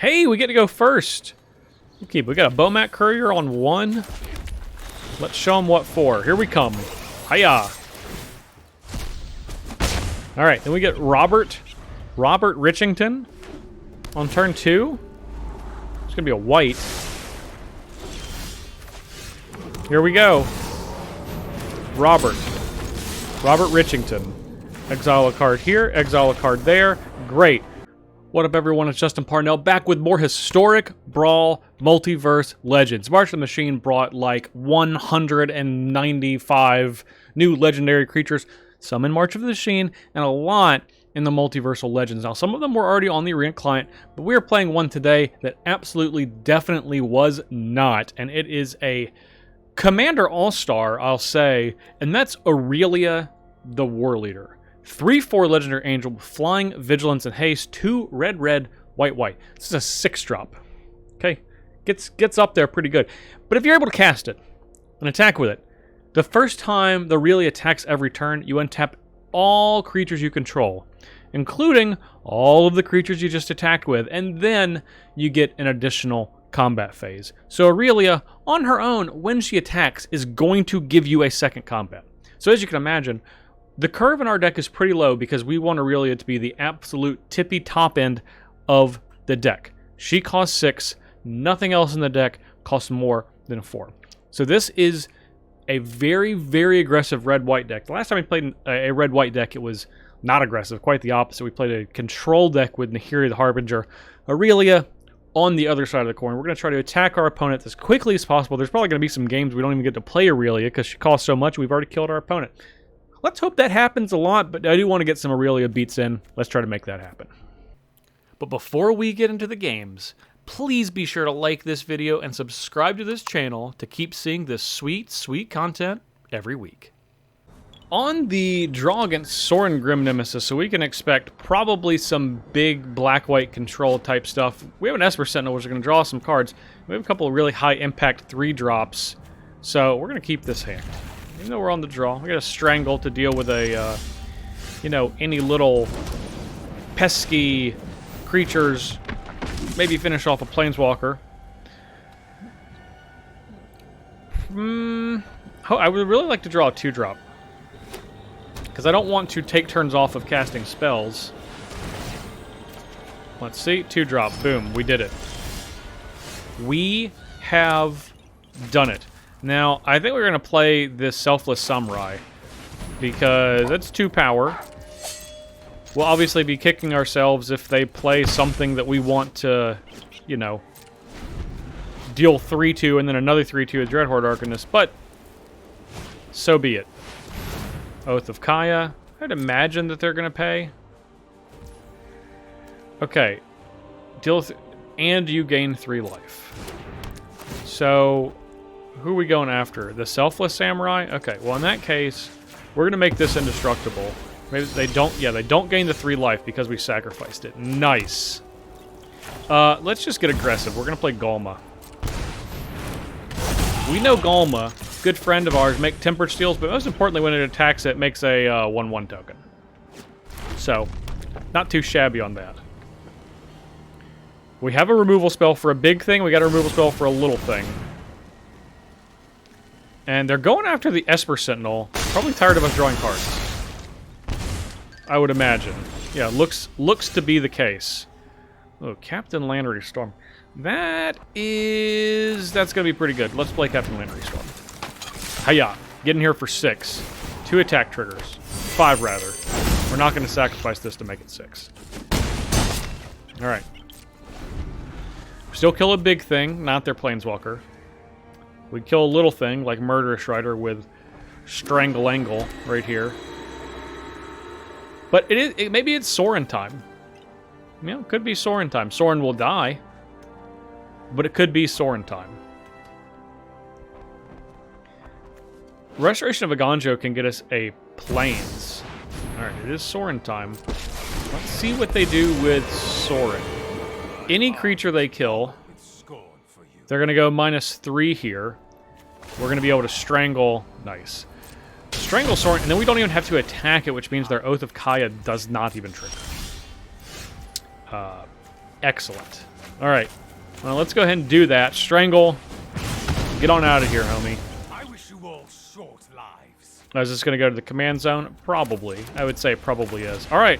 Hey, we get to go first. Okay, we got a Bomat Courier on 1. Let's show them what for. Here we come. Hiya. All right, then we get Robert Richington on turn 2. It's gonna be a white. Here we go. Robert Richington. Exile a card here, exile a card there. Great. What up, everyone? It's Justin Parnell back with more Historic Brawl Multiverse Legends. March of the Machine brought like 195 new legendary creatures, some in March of the Machine, and a lot in the Multiversal Legends. Now, some of them were already on the Arena client, but we are playing one today that absolutely, definitely was not, and it is a Commander All-Star, I'll say, and that's Aurelia the Warleader. 3/4 Legendary Angel with Flying, Vigilance, and Haste. 2 red, white. This is a 6-drop. Okay, gets up there pretty good. But if you're able to cast it and attack with it, the first time the Aurelia attacks every turn, you untap all creatures you control, including all of the creatures you just attacked with, and then you get an additional combat phase. So Aurelia, on her own, when she attacks, is going to give you a second combat. So as you can imagine, the curve in our deck is pretty low because we want Aurelia to be the absolute tippy top end of the deck. She costs 6, nothing else in the deck costs more than 4. So this is a very, very aggressive red-white deck. The last time we played a red-white deck, it was not aggressive, quite the opposite. We played a control deck with Nahiri the Harbinger. Aurelia on the other side of the coin. We're going to try to attack our opponent as quickly as possible. There's probably going to be some games we don't even get to play Aurelia because she costs so much we've already killed our opponent. Let's hope that happens a lot, but I do want to get some Aurelia beats in. Let's try to make that happen. But before we get into the games, please be sure to like this video and subscribe to this channel to keep seeing this sweet, sweet content every week. On the draw against Sorin Grim Nemesis, so we can expect probably some big black-white control type stuff. We have an Esper Sentinel, which is going to draw some cards. We have a couple of really high-impact 3-drops, so we're going to keep this hand. Even though we're on the draw, we got a Strangle to deal with a, any little pesky creatures. Maybe finish off a Planeswalker. I would really like to draw a 2-drop. Because I don't want to take turns off of casting spells. Let's see. 2-drop. Boom. We did it. We have done it. Now, I think we're going to play this Selfless Samurai. Because it's 2 power. We'll obviously be kicking ourselves if they play something that we want to, deal 3-2 and then another 3-2 with Dreadhorde Arcanist. But, so be it. Oath of Kaya. I'd imagine that they're going to pay. Okay. And you gain 3 life. So, who are we going after? The Selfless Samurai? Okay, well in that case, we're going to make this indestructible. Maybe they don't gain the 3 life because we sacrificed it. Nice. Let's just get aggressive. We're going to play Galma. We know Galma, good friend of ours, make Tempered Steels, but most importantly, when it attacks, it makes a 1/1 token. So, not too shabby on that. We have a removal spell for a big thing. We got a removal spell for a little thing. And they're going after the Esper Sentinel. Probably tired of us drawing cards. I would imagine. Yeah, looks to be the case. Oh, Captain Landry Storm. That's going to be pretty good. Let's play Captain Landry Storm. Hiya. Get in here for 6. 2 attack triggers. 5, rather. We're not going to sacrifice this to make it 6. Alright. Still kill a big thing, not their Planeswalker. We kill a little thing, like Murderous Rider with Strangle Angle right here. But maybe it's Sorin time. It could be Sorin time. Sorin will die. But it could be Sorin time. Restoration of Aganjo can get us a Plains. Alright, it is Sorin time. Let's see what they do with Sorin. Any creature they kill, they're going to go -3 here. We're going to be able to Strangle. Nice. Strangle Sorin, and then we don't even have to attack it, which means their Oath of Kaya does not even trigger. Excellent. All right. Well, let's go ahead and do that. Strangle. Get on out of here, homie. I wish you all short lives. Is this going to go to the command zone? Probably. I would say it probably is. All right.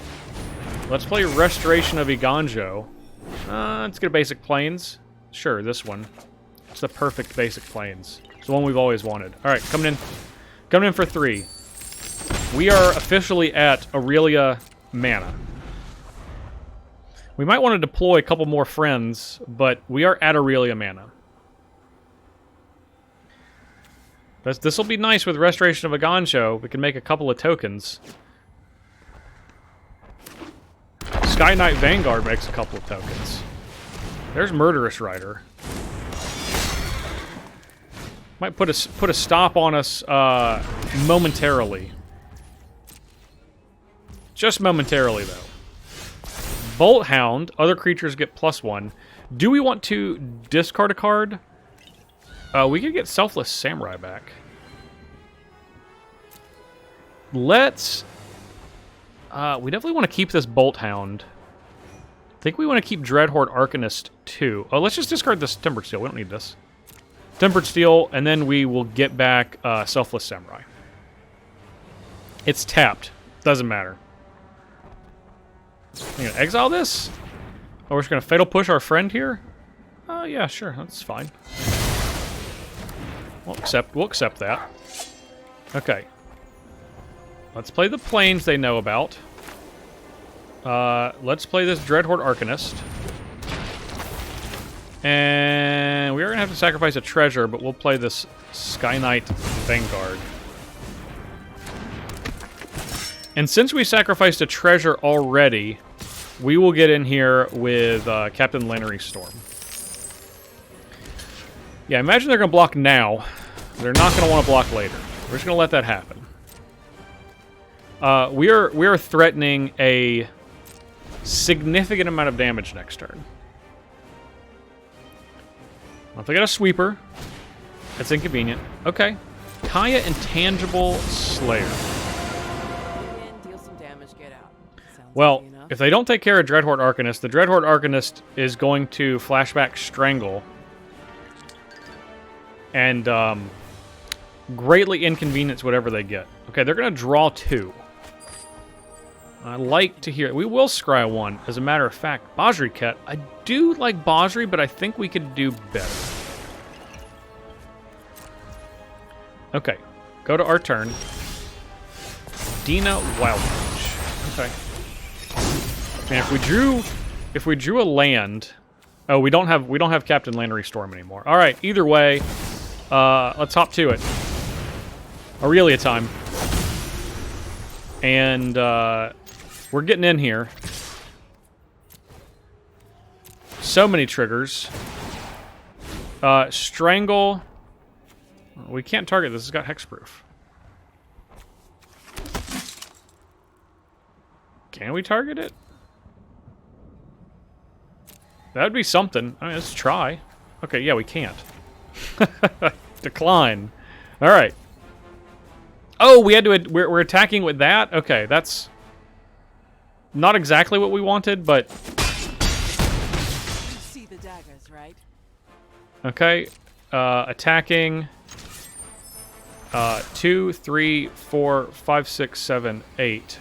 Let's play Restoration of Iganjo. Let's get a basic plains. Sure, this one. It's the perfect basic plains. It's the one we've always wanted. All right, coming in. Coming in for 3. We are officially at Aurelia mana. We might want to deploy a couple more friends, but we are at Aurelia mana. This will be nice with Restoration of Iganjo. We can make a couple of tokens. Sky Knight Vanguard makes a couple of tokens. There's Murderous Rider. Might put a stop on us momentarily. Just momentarily, though. Bolt Hound. Other creatures get +1. Do we want to discard a card? We could get Selfless Samurai back. Let's... we definitely want to keep this Bolt Hound. I think we want to keep Dreadhorde Arcanist, too. Oh, let's just discard this Tempered Steel. We don't need this. Tempered Steel, and then we will get back Selfless Samurai. It's tapped. Doesn't matter. I'm going to exile this? Oh, we're just going to Fatal Push our friend here? Yeah, sure. That's fine. We'll accept that. Okay. Let's play the planes they know about. Let's play this Dreadhorde Arcanist. And we are going to have to sacrifice a treasure, but we'll play this Sky Knight Vanguard. And since we sacrificed a treasure already, we will get in here with Captain Lannery Storm. Yeah, imagine they're going to block now. They're not going to want to block later. We're just going to let that happen. We are threatening a significant amount of damage next turn. Well, if they got a sweeper, that's inconvenient. Okay. Kaya Intangible Slayer. Well, if they don't take care of Dreadhorde Arcanist, the Dreadhorde Arcanist is going to flashback Strangle and greatly inconvenience whatever they get. Okay, they're going to draw 2. I like to hear... We will scry 1, as a matter of fact. Bajri Ket. I do like Bajri, but I think we could do better. Okay. Go to our turn. Dina Wildmage. Okay. And if we drew a land... Oh, we don't have Captain Lannery Storm anymore. Alright, either way, let's hop to it. Aurelia time. And, we're getting in here. So many triggers. Strangle. We can't target this. It's got hexproof. Can we target it? That would be something. I mean, let's try. Okay, yeah, we can't. Decline. All right. Oh, we had to. We're attacking with that. Okay, that's not exactly what we wanted, but You see the daggers, right? okay. Attacking. 2, 3, 4, 5, 6, 7, 8.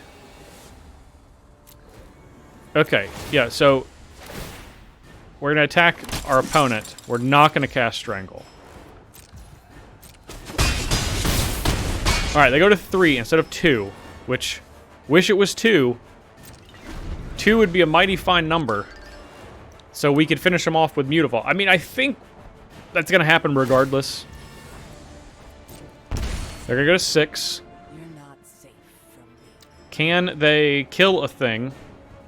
Okay, yeah. So we're gonna attack our opponent. We're not gonna cast Strangle. All right, they go to 3 instead of 2, which wish it was 2. 2 would be a mighty fine number, so we could finish them off with Mutavault. I mean, I think that's going to happen regardless. They're going to go to 6. You're not safe from me. Can they kill a thing?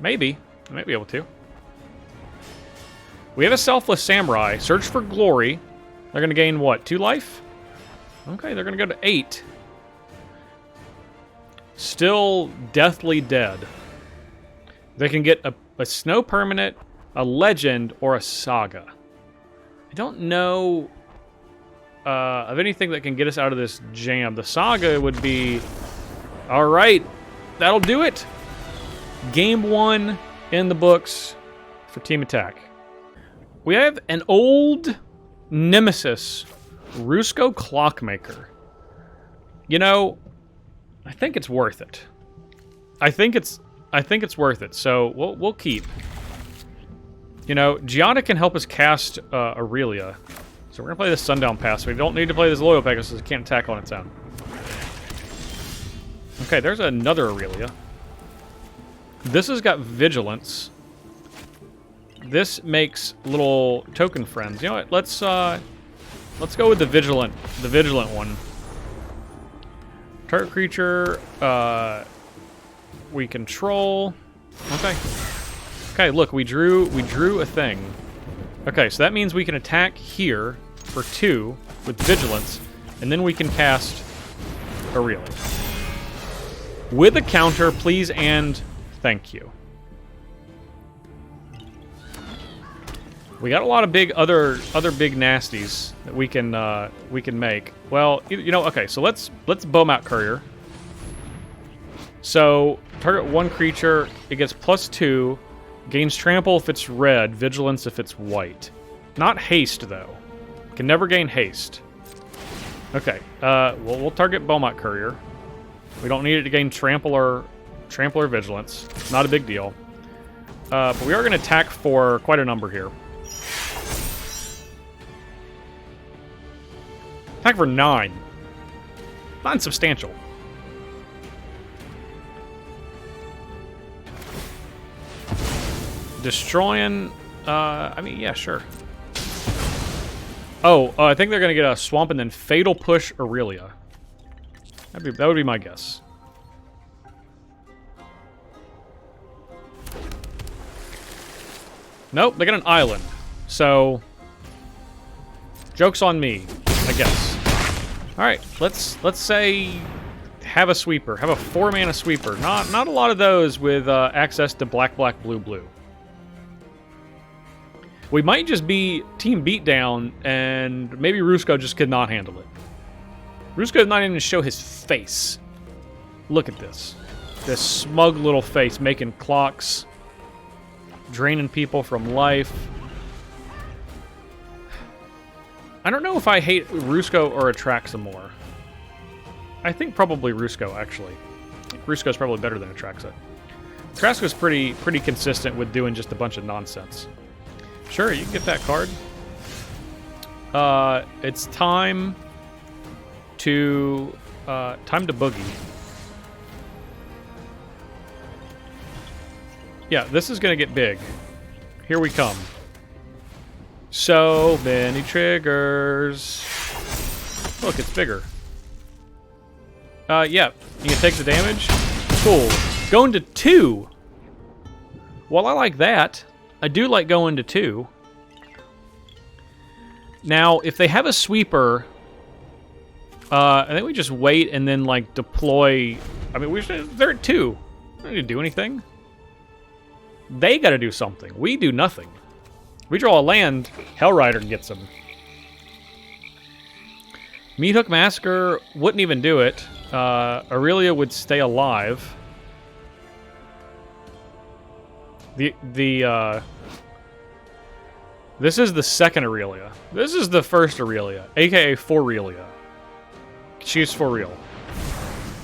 Maybe. They might be able to. We have a Selfless Samurai. Search for Glory. They're going to gain, what, 2 life? Okay, they're going to go to 8. Still deathly dead. They can get a snow permanent, a legend, or a saga. I don't know of anything that can get us out of this jam. The saga would be... Alright, that'll do it. Game 1 in the books for Team Attack. We have an old nemesis, Rusko Clockmaker. You know, I think it's worth it. I think it's worth it. So we'll keep. You know, Giada can help us cast Aurelia. So we're gonna play this Sundown Pass. We don't need to play this Loyal Pegasus. It can't attack on its own. Okay, there's another Aurelia. This has got Vigilance. This makes little token friends. You know what? Let's go with the Vigilant one. Target creature we control. Okay. Okay, look, we drew a thing. Okay, so that means we can attack here for 2 with Vigilance, and then we can cast Aurelia. With a counter, please and thank you. We got a lot of big other big nasties that we can make. Well, you know, okay, so let's Bowmount Courier. So target 1 creature, it gets +2, gains trample if it's red, vigilance if it's white. Not haste though. Can never gain haste. Okay, we'll target Bowmount Courier. We don't need it to gain trample or vigilance. Not a big deal. But we are going to attack for quite a number here. Attack for 9. Not substantial. Destroying, I mean, yeah, sure. Oh, I think they're going to get a Swamp and then Fatal Push Aurelia. That would be my guess. Nope, they got an island. So, joke's on me, I guess. All right, let's say have a sweeper, have a 4-mana sweeper. Not a lot of those with access to black, blue, blue. We might just be team beatdown, and maybe Rusko just could not handle it. Rusko did not even show his face. Look at this. This smug little face making clocks, draining people from life. I don't know if I hate Rusko or Atraxa more. I think probably Rusko, actually. I think Rusko's probably better than Atraxa. Atraxa's pretty consistent with doing just a bunch of nonsense. Sure, you can get that card. It's time to boogie. Yeah, this is gonna get big. Here we come. So many triggers. Look, it's bigger. Yeah, you can take the damage. Cool. Going to 2. Well, I like that. I do like going to 2. Now, if they have a sweeper, I think we just wait and then, like, deploy. I mean, they're at 2. We don't need to do anything. They got to do something. We do nothing. We draw a land, Hellrider gets them. Meathook Massacre wouldn't even do it. Aurelia would stay alive. This is the second Aurelia. This is the first Aurelia, aka Forelia. She's for real.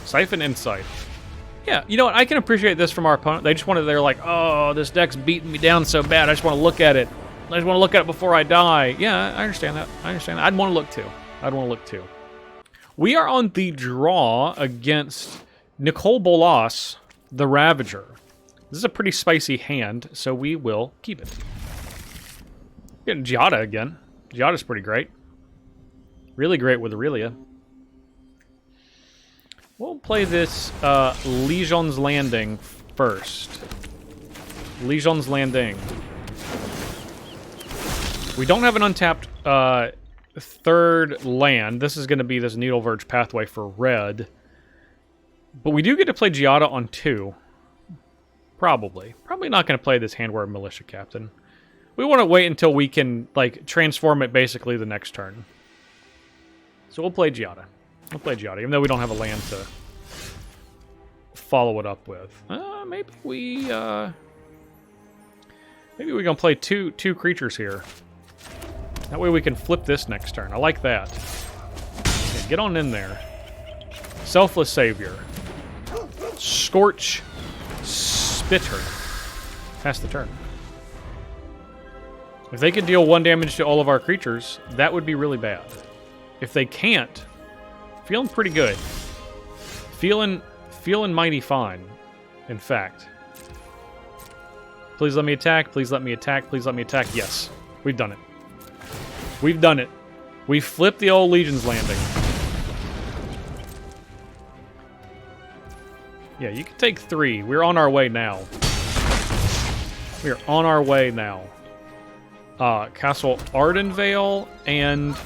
Siphon Insight. Yeah, you know what? I can appreciate this from our opponent. They're like, oh, this deck's beating me down so bad. I just want to look at it. I just want to look at it before I die. Yeah, I understand that. I'd want to look too. We are on the draw against Nicole Bolas, the Ravager. This is a pretty spicy hand, so we will keep it. Getting Giada again. Giada's pretty great. Really great with Aurelia. We'll play this Legion's Landing first. Legion's Landing. We don't have an untapped third land. This is going to be this Needle Verge pathway for red. But we do get to play Giada on 2. Probably. Probably not going to play this Handwear Militia Captain. We want to wait until we can, like, transform it basically the next turn. So we'll play Giada. Even though we don't have a land to follow it up with. Maybe we gonna play two creatures here. That way we can flip this next turn. I like that. Okay, get on in there. Selfless Savior. Scorch. Spitter. Pass the turn. If they could deal 1 damage to all of our creatures, that would be really bad. If they can't, feeling pretty good. Feeling mighty fine, in fact. Please let me attack, please let me attack, please let me attack. Yes, we've done it. We've done it. We flipped the old Legion's Landing. Yeah, you can take 3. We're on our way now. We are on our way now. Castle Ardenvale, and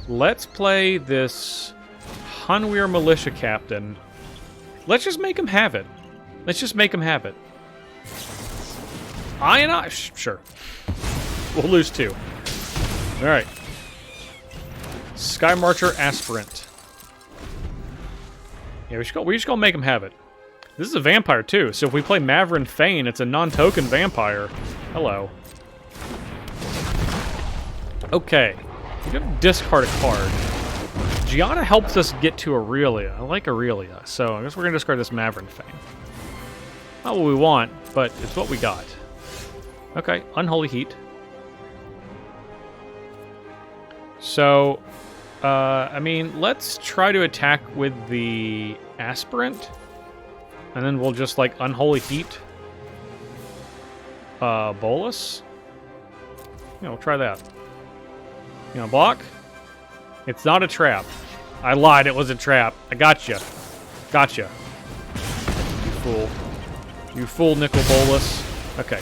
let's play this Hunweir Militia Captain. Let's just make him have it. Let's just make him have it. Sure. We'll lose 2. Alright. Sky Marcher Aspirant. Yeah, we just gonna make him have it. This is a vampire, too, so if we play Mavrin Fane, it's a non-token vampire. Hello. Okay. We can discard a card. Gianna helps us get to Aurelia. I like Aurelia, so I guess we're going to discard this Mavrin Fane. Not what we want, but it's what we got. Okay, Unholy Heat. So, I mean, let's try to attack with the Aspirant. And then we'll just, like, Unholy Heat. Boros. Yeah, we'll try that. You know, block? It's not a trap. I lied, it was a trap. I gotcha. Gotcha. You fool. You fool, Nicol Bolas. Okay.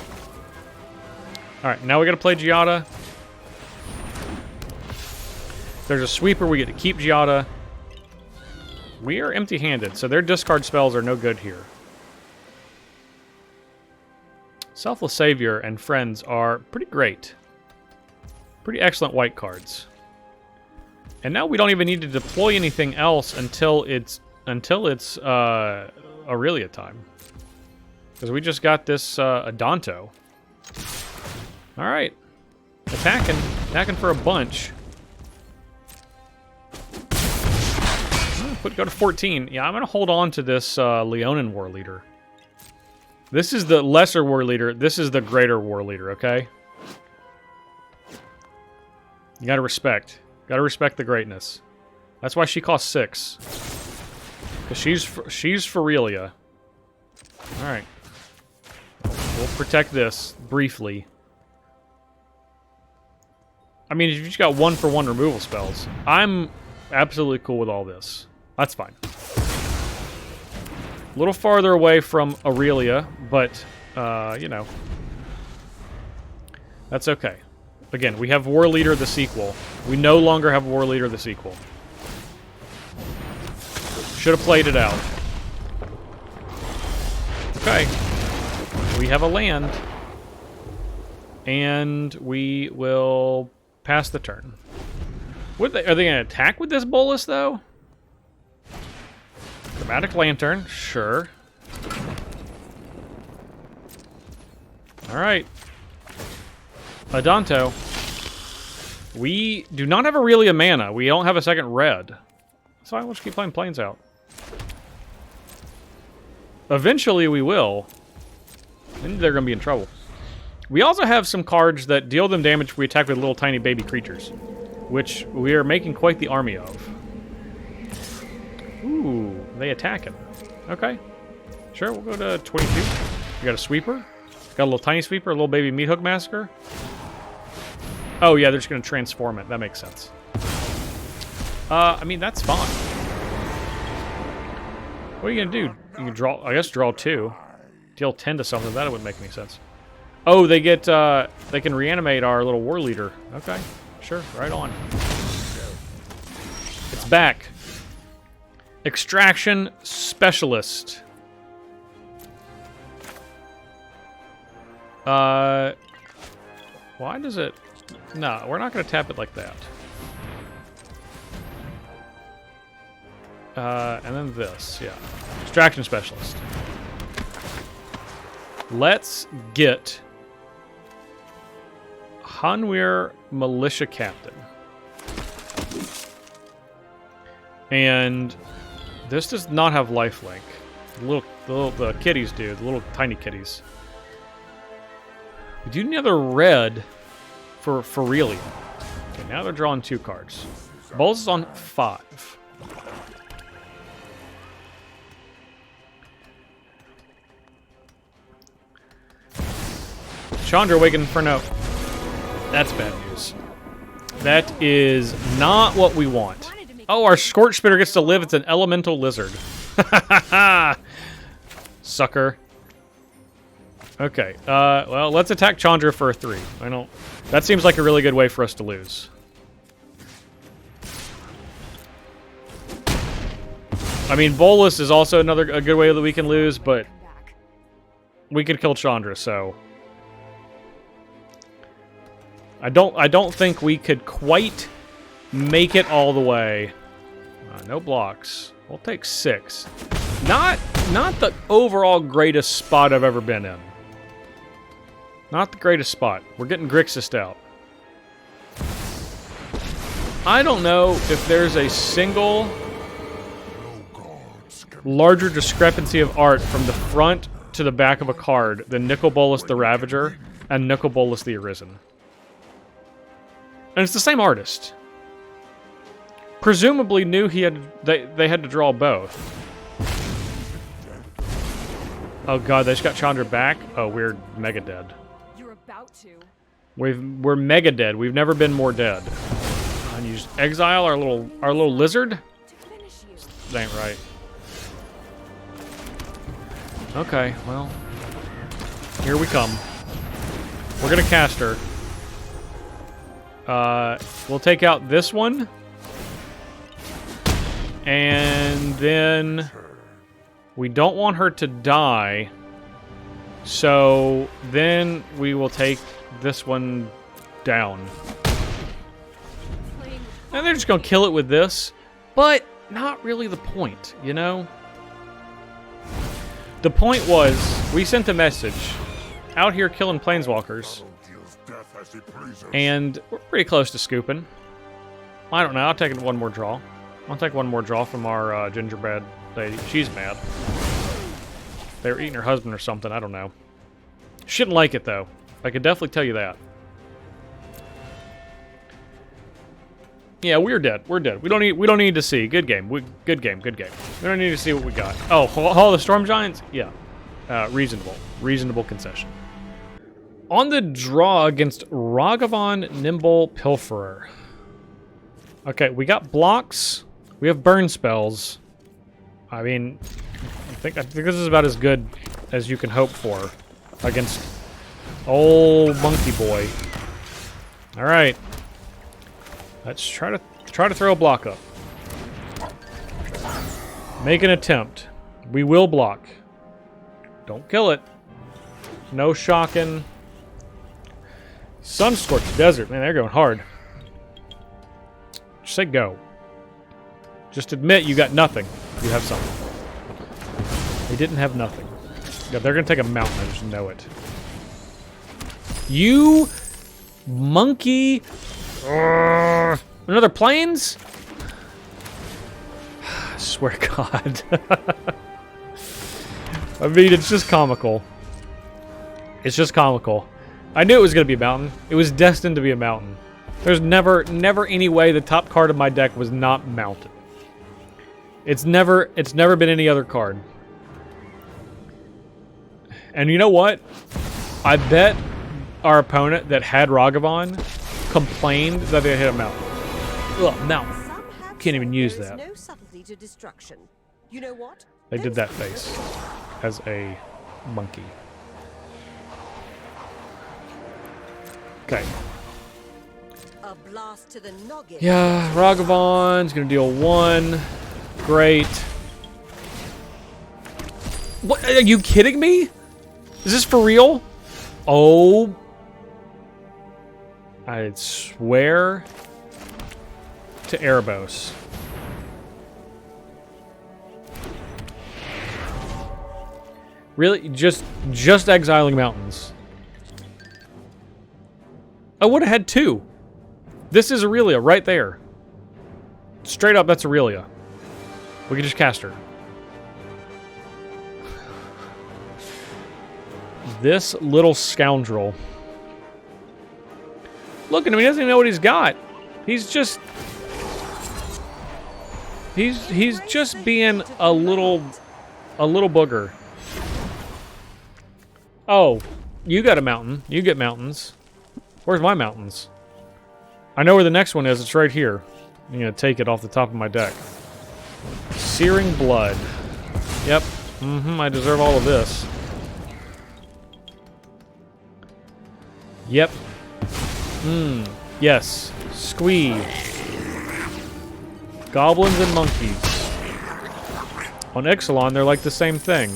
Alright, now we gotta play Giada. There's a sweeper, we get to keep Giada. We are empty-handed, so their discard spells are no good here. Selfless Savior and Friends are pretty great. Pretty excellent white cards. And now we don't even need to deploy anything else until it's Aurelia time. Because we just got this Adonto. Alright. Attacking for a bunch. Go to 14. Yeah, I'm going to hold on to this Leonin Warleader. This is the lesser Warleader. This is the greater Warleader, okay? You gotta respect. Gotta respect the greatness. That's why she costs 6. Because she's Aurelia. Alright. We'll protect this briefly. I mean, if you just got 1-for-1 removal spells, I'm absolutely cool with all this. That's fine. A little farther away from Aurelia, but, you know. That's okay. Again, we have Warleader the sequel. We no longer have Warleader the sequel. Should have played it out. Okay. We have a land. And we will pass the turn. Are they going to attack with this Bolas, though? Dramatic Lantern, sure. Alright. Adonto. We do not have Aurelia mana. We don't have a second red. So I'll just keep playing Plains out. Eventually we will. Then they're going to be in trouble. We also have some cards that deal them damage if we attack with little tiny baby creatures. Which we are making quite the army of. Ooh, they attacking. Okay. Sure, we'll go to 22. We got a sweeper. Got a little tiny sweeper, a little baby meat hook massacre. Oh yeah, they're just gonna transform it. That makes sense. I mean, that's fine. What are you gonna do? You can draw, I guess draw 2. Deal 10 to something. That wouldn't make any sense. Oh, they get, they can reanimate our little Warleader. Okay, sure, right on. It's back. Extraction Specialist. Why does it... No, we're not going to tap it like that. And then this, yeah. Extraction Specialist. Let's get Hanweir Militia Captain. And this does not have lifelink. The kitties do, the little tiny kitties. We do need another red for Aurelia. Okay, now they're drawing 2 cards. Bolos is on 5. Chandra awakened for no. That's bad news. That is not what we want. Oh, our Scorch Spitter gets to live. It's an elemental lizard. Sucker. Okay. Well, let's attack Chandra for a 3. I don't. That seems like a really good way for us to lose. I mean, Bolos is also a good way that we can lose, but we could kill Chandra, so I don't think we could quite make it all the way. No blocks. We'll take 6. Not the overall greatest spot I've ever been in. Not the greatest spot. We're getting Grixis out. I don't know if there's a single larger discrepancy of art from the front to the back of a card than Nicol Bolas the Ravager and Nicol Bolas the Arisen. And it's the same artist. Presumably knew they had to draw both. Oh god, they just got Chandra back? Oh, we're mega dead. You're about to. We're mega dead. We've never been more dead. And you just exile our little lizard? That ain't right. Okay, well. Here we come. We're gonna cast her. We'll take out this one. And then we don't want her to die. So then we will take this one down. And they're just going to kill it with this. But not really the point, you know? The point was, we sent a message out here killing planeswalkers. And we're pretty close to scooping. I don't know, I'll take one more draw. I'll take one more draw from our gingerbread lady. She's mad. They were eating her husband or something, I don't know. Shouldn't like it, though. I could definitely tell you that. Yeah, we're dead. We're dead. We don't need to see. Good game. Good game. We don't need to see what we got. Oh, Hall of the Storm Giants? Yeah. Reasonable concession. On the draw against Ragavan Nimble Pilferer. Okay, we got blocks. We have burn spells. I mean, I think this is about as good as you can hope for against old monkey boy. All right, let's try to throw a block up. Make an attempt. We will block. Don't kill it. No shocking. Sunscorched Desert. Man, they're going hard. Just say go. Just admit you got nothing. You have something. They didn't have nothing. Yeah, they're going to take a mountain. I just know it. You monkey. Another planes? I swear to God. I mean, it's just comical. It's just comical. I knew it was going to be a mountain. It was destined to be a mountain. There's never any way the top card of my deck was not mounted. It's never been any other card. And you know what? I bet our opponent that had Ragavan complained that they hit a mountain. Ugh, mountain. Can't even use that. No subtlety to destruction. You know what? They did that face as a monkey. Okay. A blast to the noggin. Yeah, Ragavan's gonna deal 1. Great. What? Are you kidding me? Is this for real? Oh. I swear to Erebos. Really? Just exiling mountains. I would have had 2. This is Aurelia right there. Straight up, that's Aurelia. We can just cast her. This little scoundrel. Look at him, he doesn't even know what he's got. He's just... He's just being a little booger. Oh, you got a mountain. You get mountains. Where's my mountains? I know where the next one is. It's right here. I'm gonna take it off the top of my deck. Searing blood. Yep. I deserve all of this. Yep. Yes. Squee. Goblins and monkeys. On Ixalan, they're like the same thing.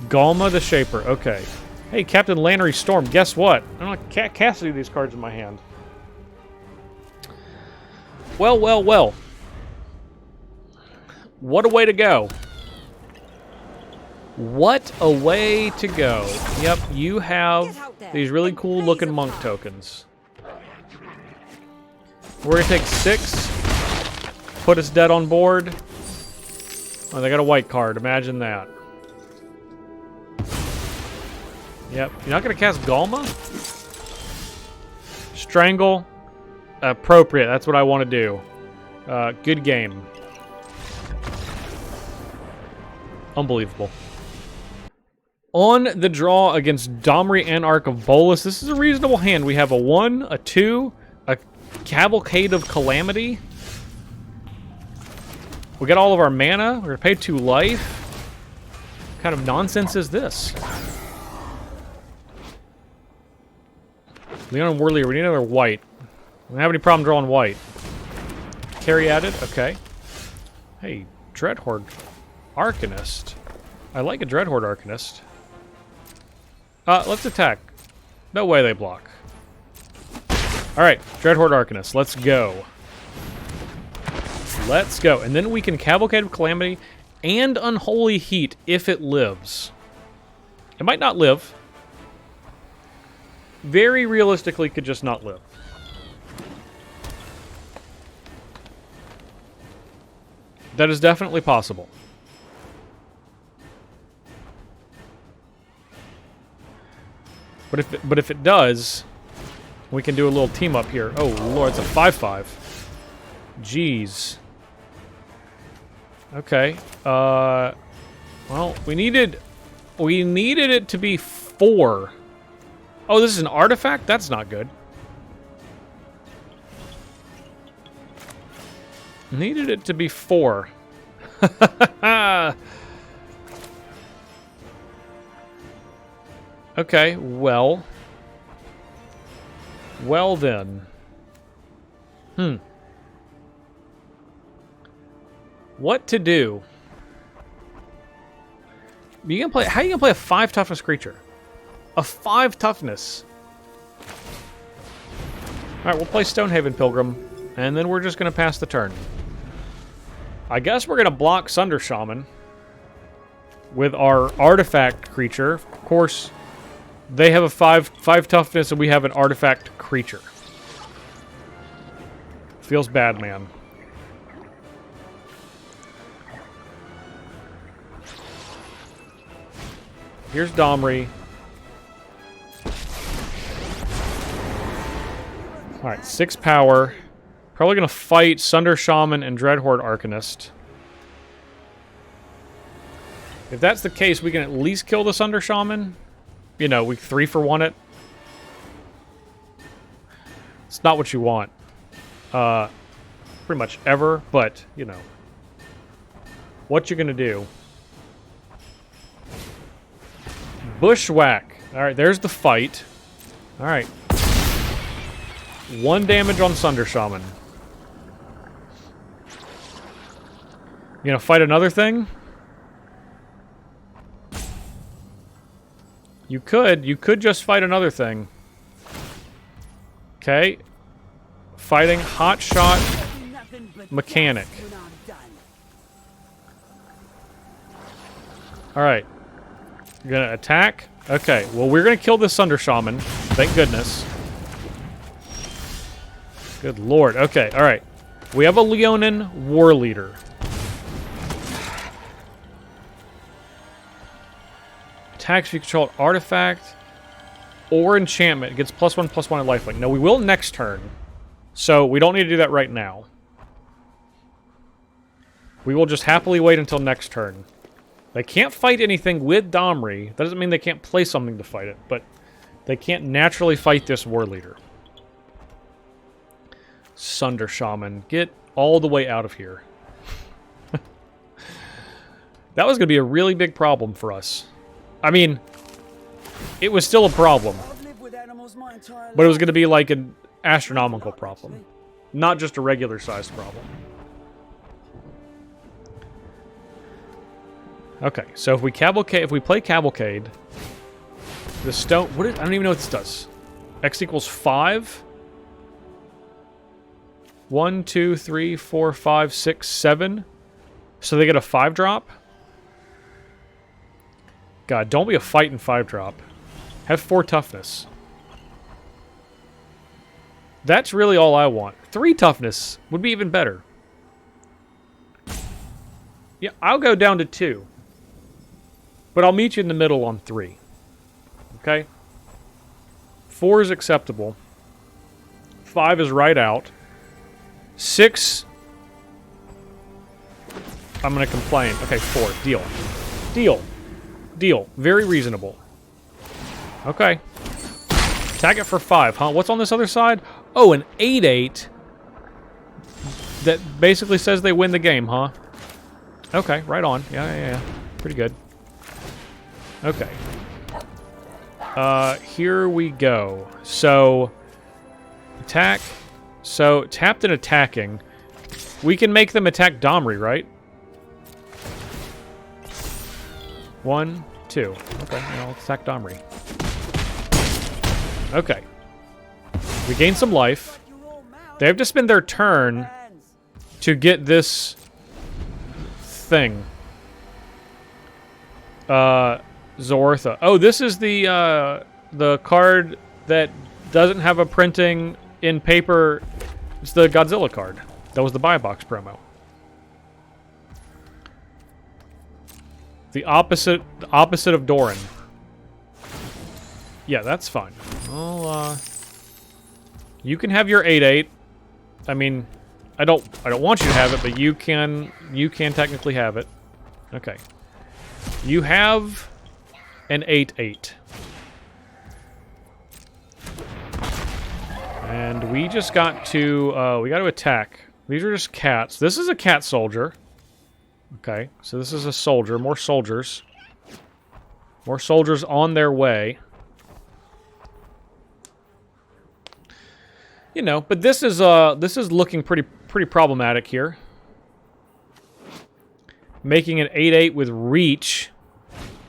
Galma the Shaper. Okay. Hey, Captain Lannery Storm, guess what? I'm not casting these cards in my hand. Well, well, well. What a way to go. What a way to go. Yep, you have these really cool looking monk tokens. We're going to take 6. Put us dead on board. Oh, they got a white card. Imagine that. Yep. You're not going to cast Galma? Strangle. Appropriate. That's what I want to do. Good game. Unbelievable. On the draw against Domri Anarch of Bolos. This is a reasonable hand. We have a 1, a 2, a Cavalcade of Calamity. We got all of our mana. We're going to pay 2 life. What kind of nonsense is this? Leon and Warleader, we need another white. We don't have any problem drawing white. Carry added? Okay. Hey, Dreadhorde Arcanist. I like a Dreadhorde Arcanist. Let's attack. No way they block. Alright, Dreadhorde Arcanist. Let's go. Let's go. And then we can Cavalcade of Calamity and Unholy Heat if it lives. It might not live. Very realistically could just not live. That is definitely possible. But if it does, we can do a little team up here. Oh lord, it's a 5/5. Jeez. Okay. Well, we needed it to be 4. Oh, this is an artifact? That's not good. Needed it to be 4. Okay, well. Well then. What to do? How are you gonna play a 5 toughness creature? A 5 toughness. Alright, we'll play Stonehaven Pilgrim, and then we're just gonna pass the turn. I guess we're gonna block Sunder Shaman with our artifact creature. Of course, they have a 5 toughness and we have an artifact creature. Feels bad, man. Here's Domri. Alright, 6 power. Probably gonna fight Sunder Shaman and Dreadhorde Arcanist. If that's the case, we can at least kill the Sunder Shaman. You know, we 3-for-1 it. It's not what you want. Pretty much ever, but, you know. What you gonna do? Bushwhack. Alright, there's the fight. Alright. 1 damage on Sunder Shaman. You gonna fight another thing? You could just fight another thing. Okay. Fighting Hot Shot Mechanic. Alright. You're gonna attack? Okay, well we're gonna kill this Sunder Shaman. Thank goodness. Good lord. Okay, alright. We have a Leonin Warleader. Attacks if you control an artifact or enchantment. It gets +1/+1 at lifelink. No, we will next turn. So we don't need to do that right now. We will just happily wait until next turn. They can't fight anything with Domri. That doesn't mean they can't play something to fight it, but they can't naturally fight this Warleader. Sunder Shaman. Get all the way out of here. That was going to be a really big problem for us. I mean, it was still a problem. But it was going to be like an astronomical problem. Not just a regular-sized problem. Okay, so if we play Cavalcade, the stone... I don't even know what this does. X equals 5? 1, 2, 3, 4, 5, 6, 7. So they get a 5-drop? God, don't be a fight in 5-drop. Have 4 toughness. That's really all I want. 3 toughness would be even better. Yeah, I'll go down to 2. But I'll meet you in the middle on 3. Okay? 4 is acceptable. 5 is right out. 6... I'm going to complain. Okay, 4. Deal. Deal. Deal. Very reasonable. Okay. Tag it for 5, huh? What's on this other side? Oh, an 8/8. That basically says they win the game, huh? Okay, right on. Yeah. Pretty good. Okay. Here we go. So, attack. So, tapped and attacking. We can make them attack Domri, right? 1, 2. Okay, now let's attack Domri. Okay. We gain some life. They have to spend their turn to get this thing. Zortha. Oh, this is the card that doesn't have a printing in paper. It's the Godzilla card. That was the buy box promo. The opposite of Doran. Yeah, that's fine. Well, you can have your 8/8. I mean, I don't want you to have it, but you can technically have it. Okay. You have an 8/8. And we just got to we got to attack. These are just cats. This is a cat soldier. Okay, so this is a soldier. More soldiers. More soldiers on their way. You know, but this is looking pretty problematic here. Making an 8/8 with reach.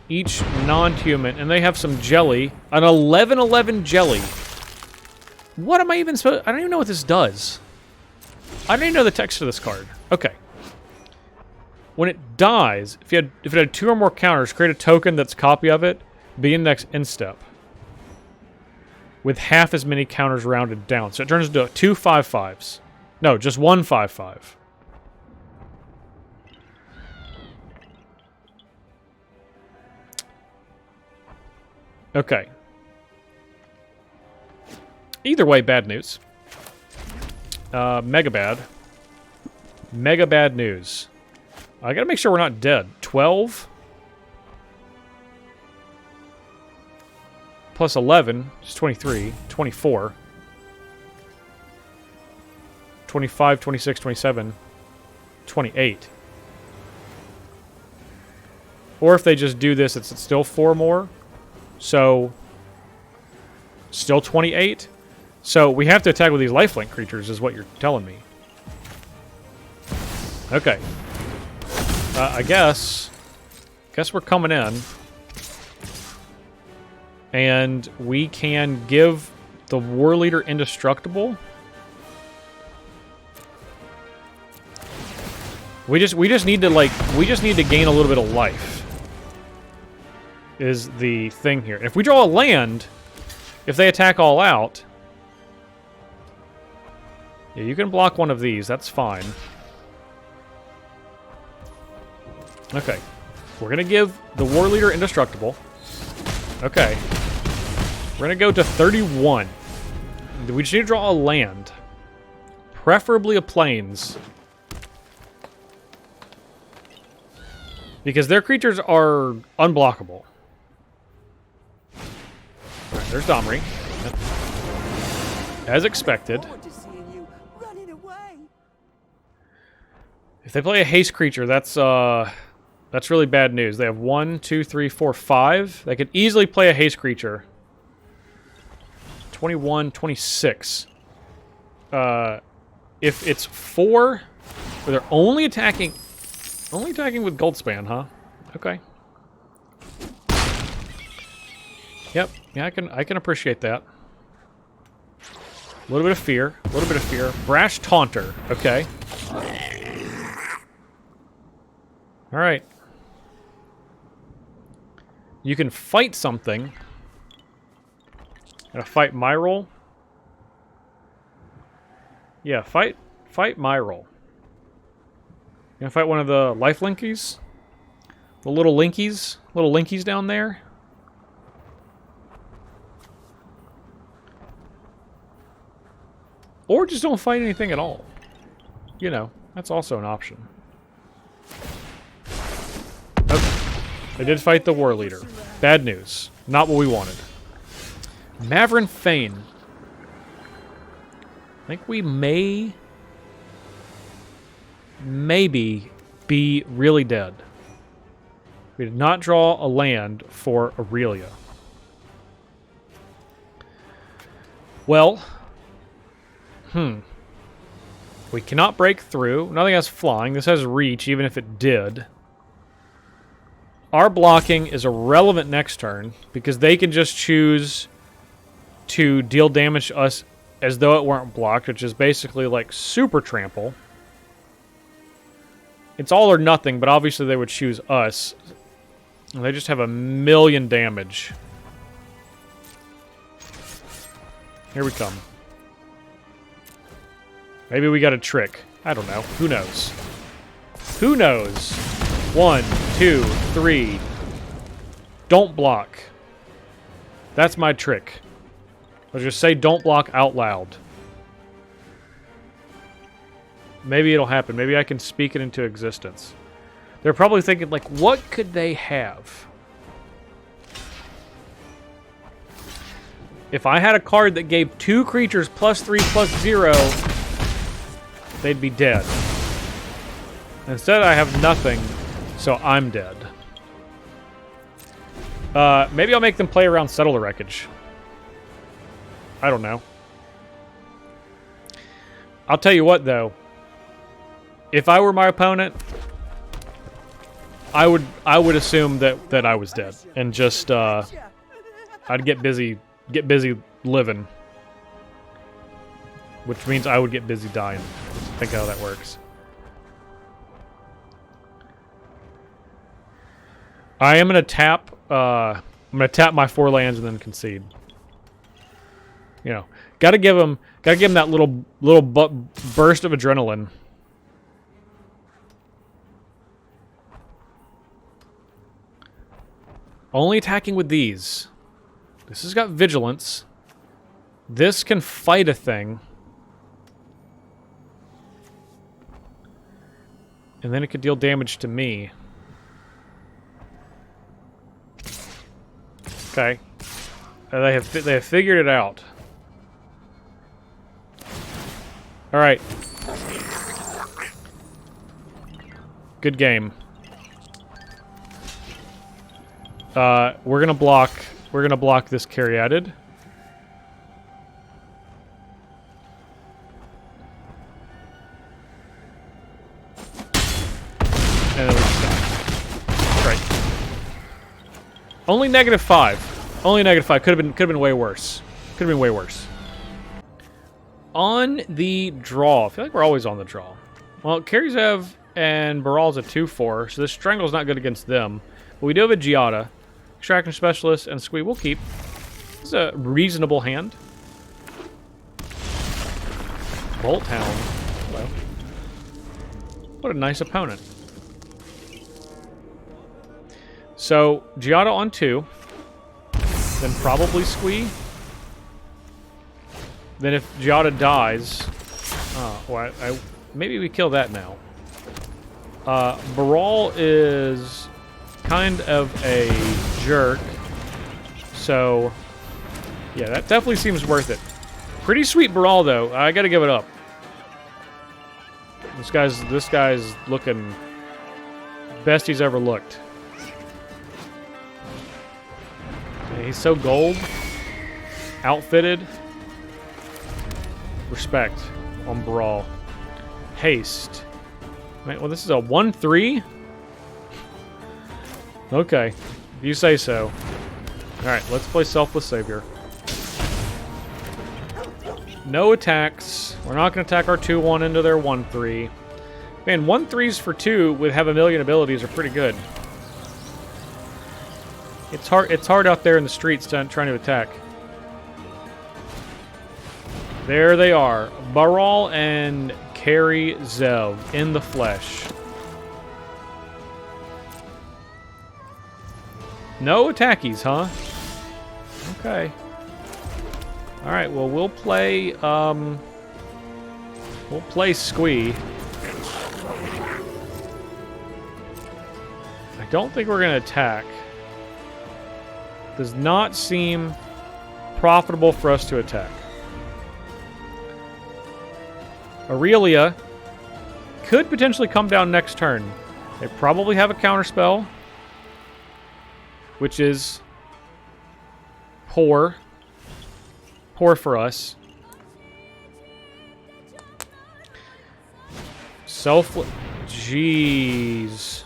Each non-human, and they have some jelly. An 11/11 jelly. What am I even supposed... I don't even know what this does. I don't even know the text of this card. Okay. When it dies, if it had 2 or more counters, create a token that's a copy of it, begin next instep. With half as many counters rounded down. So it turns into 2 5/5s. No, just 1 5/5. Okay. Either way, bad news. Mega bad. Mega bad news. I gotta make sure we're not dead. 12 plus 11 is 23. 24. 25, 26, 27. 28. Or if they just do this, it's still 4 more. So, still 28. So, we have to attack with these lifelink creatures, is what you're telling me. Okay. I guess we're coming in. And we can give the Warleader indestructible. We just need to gain a little bit of life. Is the thing here. If we draw a land, if they attack all out, Yeah, you can block one of these. That's fine. Okay. We're going to give the Warleader indestructible. Okay. We're going to go to 31. We just need to draw a land. Preferably a plains. Because their creatures are unblockable. Alright, there's Domri. As expected. Forward to seeing you running away. If they play a haste creature, that's really bad news. They have 1, 2, 3, 4, 5. They could easily play a haste creature. 21, 26. If it's 4, where they're only attacking with Goldspan, huh? Okay. Yep. Yeah, I can appreciate that. A little bit of fear. A little bit of fear. Brash Taunter. Okay. Alright. You can fight something. Gonna fight my role? Yeah, fight my role. Gonna fight one of the life linkies? The little linkies? Little linkies down there? Or just don't fight anything at all. You know, that's also an option. Okay. They did fight the Warleader. Bad news. Not what we wanted. Mavrin Fane. I think we maybe be really dead. We did not draw a land for Aurelia. Well, we cannot break through. Nothing has flying. This has reach, even if it did. Our blocking is irrelevant next turn, because they can just choose to deal damage to us as though it weren't blocked, which is basically like super trample. It's all or nothing, but obviously they would choose us. And they just have 1,000,000 damage. Here we come. Maybe we got a trick. I don't know. Who knows? Who knows? 1, 2, 3. Don't block. That's my trick. Let's just say don't block out loud. Maybe it'll happen. Maybe I can speak it into existence. They're probably thinking, like, what could they have? If I had a card that gave 2 creatures +3/+0, they'd be dead. Instead, I have nothing, so I'm dead. Maybe I'll make them play around Settle the Wreckage. I don't know. I'll tell you what, though. If I were my opponent, I would assume that I was dead and just I'd get busy living, which means I would get busy dying. Think how that works. I am gonna tap. I'm gonna tap my 4 lands and then concede. You know, gotta give him that little burst of adrenaline. Only attacking with these. This has got vigilance. This can fight a thing. And then it could deal damage to me. Okay. They have figured it out. All right. Good game. We're gonna block this Caryatid. And then we stop. Right. Only -5. Only -5. Could have been way worse. Could have been way worse. On the draw. I feel like we're always on the draw. Well, Karizev and Baral's a 2/4, so this Strangle's not good against them. But we do have a Giada, Extraction Specialist, and Squee. We'll keep. This is a reasonable hand. Bolt Hound. Hello. What a nice opponent. So, Giada on 2. Then probably Squee. Then if Giada dies... well, maybe we kill that now. Brawl is kind of a jerk. So, yeah, that definitely seems worth it. Pretty sweet Brawl, though. I gotta give it up. This guy's looking best he's ever looked. Yeah, he's so gold, outfitted. Respect on Brawl. Haste. Man, well, this is a 1-3. Okay, if you say so. All right, let's play Selfless Savior. No attacks. We're not going to attack our 2-1 into their 1-3. Man, 1-3s for 2 with have a million abilities are pretty good. It's hard out there in the streets trying to attack. There they are. Baral and Carry Zev in the flesh. No attackies, huh? Okay. Alright, well we'll play Squee. I don't think we're gonna attack. Does not seem profitable for us to attack. Aurelia could potentially come down next turn. They probably have a counterspell, which is poor. Poor for us. Jeez.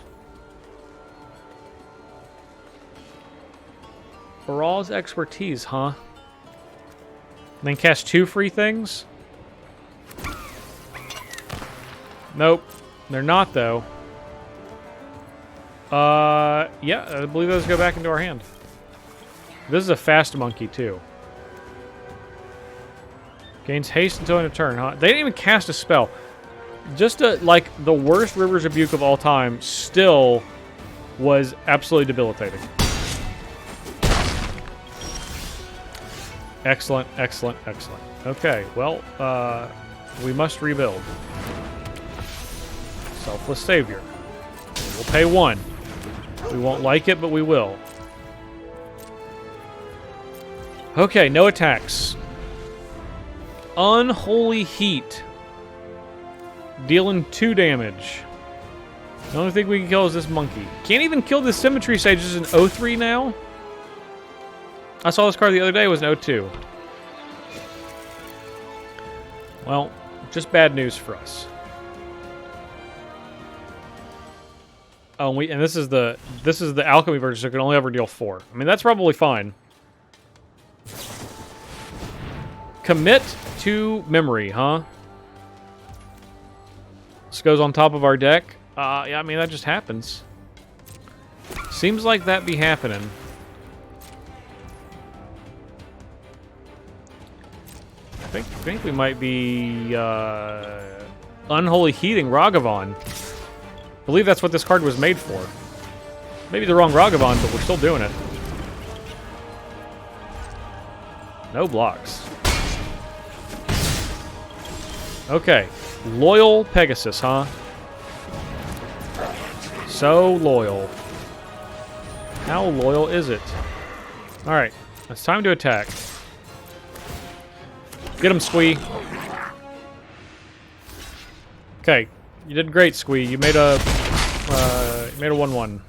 Baral's expertise, huh? And then cast 2 free things? Nope. They're not, though. Yeah, I believe those go back into our hand. This is a fast monkey, too. Gains haste until end of turn, huh? They didn't even cast a spell. Just like the worst River's Rebuke of all time still was absolutely debilitating. Excellent, excellent, excellent. Okay, well, we must rebuild. Selfless Savior. We'll pay 1. We won't like it, but we will. Okay, no attacks. Unholy Heat. Dealing 2 damage. The only thing we can kill is this monkey. Can't even kill this Symmetry Sage. This is an 0-3 now? I saw this card the other day. It was an 0-2. Well, just bad news for us. Oh, and this is the alchemy version, so it can only ever deal 4. I mean, that's probably fine. Commit to memory, huh? This goes on top of our deck. Yeah, I mean, that just happens. Seems like that be happening. I think we might be Unholy Heating Ragavan. I believe that's what this card was made for. Maybe the wrong Ragavan, but we're still doing it. No blocks. Okay. Loyal Pegasus, huh? So loyal. How loyal is it? Alright. It's time to attack. Get him, Squee. Okay. You did great, Squee. You made a 1-1.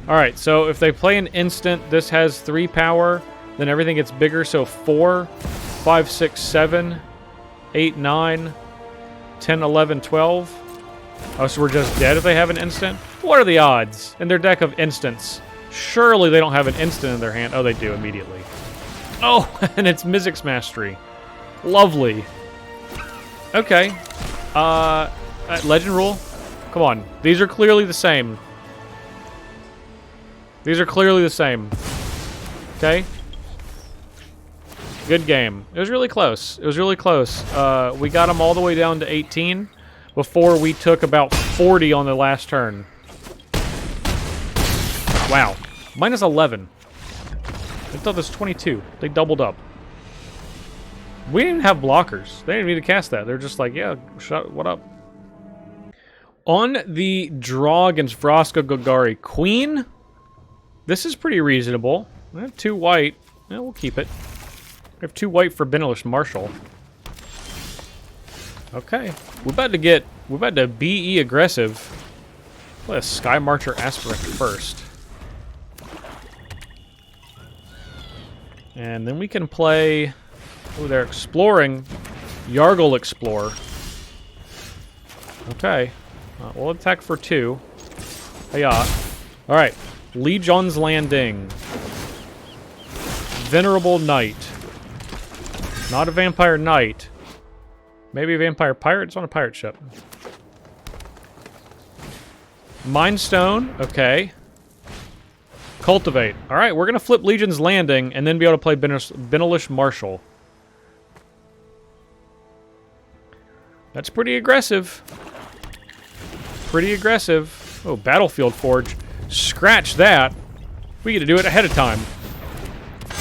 Alright, so if they play an instant, this has 3 power, then everything gets bigger, so 4, 5, 6, 7, 8, 9, 10, 11, 12. Oh, so we're just dead if they have an instant? What are the odds in their deck of instants? Surely they don't have an instant in their hand. Oh, they do immediately. Oh, and it's Mizzix Mastery. Lovely. Okay. Legend Rule? Come on. These are clearly the same. These are clearly the same. Okay? Good game. It was really close. It was really close. We got them all the way down to 18 before we took about 40 on the last turn. Wow. Minus 11. I thought this was 22. They doubled up. We didn't have blockers. They didn't need to cast that. They're just like, yeah, what up? On the draw against Vraska Golgari. Queen. This is pretty reasonable. We have 2 white. Yeah, we'll keep it. We have 2 white for Benelish Marshal. Okay. We're about to BE aggressive. Play a Sky Marcher Aspirant first. And then we can play... Oh, they're exploring. Yargle Explore. Okay. We'll attack for 2. Hiya. Alright. Legion's Landing. Venerable Knight. Not a Vampire Knight. Maybe a Vampire Pirate? It's on a pirate ship. Mind Stone. Okay. Cultivate. Alright, we're going to flip Legion's Landing and then be able to play Benelish Marshal. That's pretty aggressive. Pretty aggressive. Oh, Battlefield Forge. Scratch that. We get to do it ahead of time.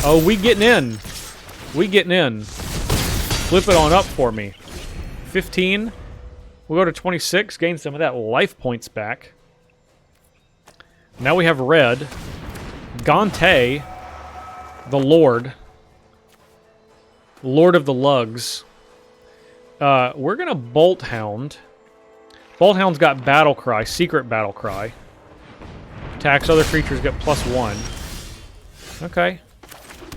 Oh, we getting in. We getting in. Flip it on up for me. 15. We'll go to 26. Gain some of that life points back. Now we have red. Gante. The Lord. Lord of the Lugs. We're going to Bolt Hound. Bolt Hound's got Battle Cry, Secret Battle Cry. Attacks other creatures, get +1. Okay.